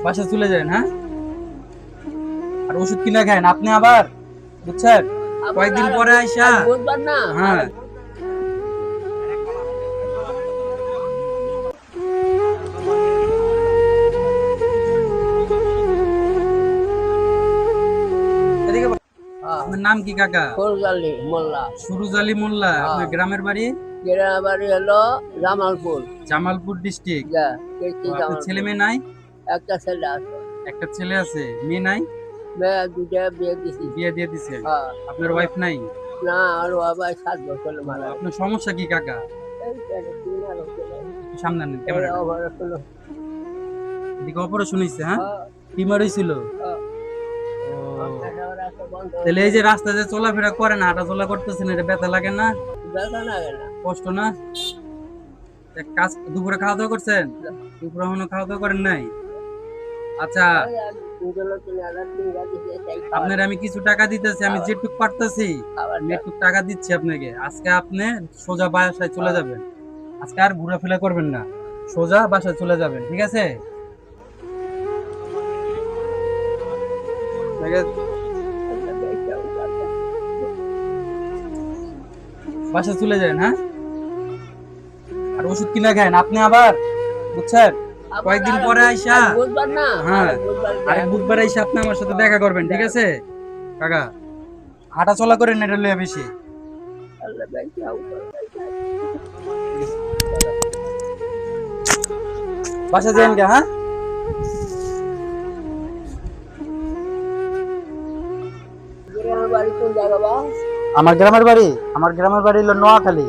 বাসা চলে যান, হ্যাঁ? আর ওষুধ কিনা খান আপনি আবার, বুঝছেন? কয়েকদিন পরে আইসা, হ্যাঁ, এদিকে আপনার নাম কি কাকা? ফরজালি মোল্লা। সুরুজ আলী মোল্লা। আপনার গ্রামের বাড়ি? গ্রামের বাড়ি হলো জামালপুর। জামালপুর ডিস্ট্রিক্ট। আপনার ছেলে মেয়ে নাই? একটা ছেলে আছে। একটা ছেলে আছে, মেয়ে নাই? মেয়ে দুইটা বিয়ে দিছি। বিয়ে দিয়ে দিছে। আপনার ওয়াইফ নাই? না, আর বাবা 7 বছর মারা। আপনার সমস্যা কি কাকা? সামনে আনেন ক্যামেরা। এদিকে অপারেশন হয়েছে, হ্যাঁ? টিমার হয়েছিল। তাহলে এই যে রাস্তায় যে চলাফেরা করেন, হাঁটা চলা করতেছেন, এটা ব্যথা লাগে না? কষ্ট না? কাজ দুপুরে খাওয়া দাওয়া করছেন? দুপুরে এখনো খাওয়া দাওয়া করেন নাই? আচ্ছা, আপনার আমি কিছু টাকা দিতেছি, আমি যেটুক পারতেছি একটু টাকা দিচ্ছি আপনাকে। আজকে আপনি সোজা বাসায় চলে যাবেন, আজকে আর ঘোরাফেরা করবেন না, সোজা বাসায় চলে যাবেন, ঠিক আছে? বাসায় চলে যান, হ্যাঁ? আর ওষুধ কিনা খান আপনি আবার, বুঝছেন? কয়েকদিন পরে আইসা, হ্যাঁ, আরেক বুধবার আইসা আপনি আমার সাথে দেখা করবেন, ঠিক আছে কাকা? হাঁটা চলা করেন এটা লইয়া বেশি। বাসা যান কে, হ্যাঁ? আমার গ্রামের বাড়ি হলো নোয়াখালী।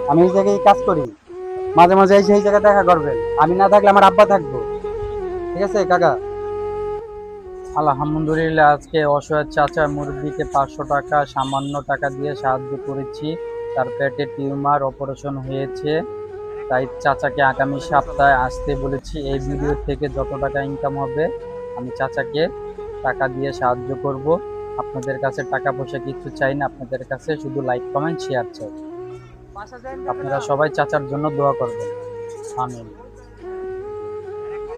আমি এই জায়গায় কাজ করি, মাঝে মাঝে এসে এই জায়গায় দেখা করবেন। আমি না থাকলে আমার আব্বা থাকবো, ঠিক আছে কাকা? আলহামদুলিল্লাহ, আজকে অসহায় চাচা মুরব্বীকে 500 টাকা সামান্য টাকা দিয়ে সাহায্য করেছি। তার পেটে টিউমার, অপারেশন হয়েছে, তাই চাচাকে আগামী সপ্তাহে আসতে বলেছি। এই ভিডিও থেকে যত টাকা ইনকাম হবে আমি চাচাকে টাকা দিয়ে সাহায্য করব। আপনাদের কাছে টাকা পয়সা কিছু চাই না, আপনাদের কাছে শুধু লাইক কমেন্ট শেয়ার চাই। আপনারা সবাই চাচার জন্য দোয়া করবেন। আমিন।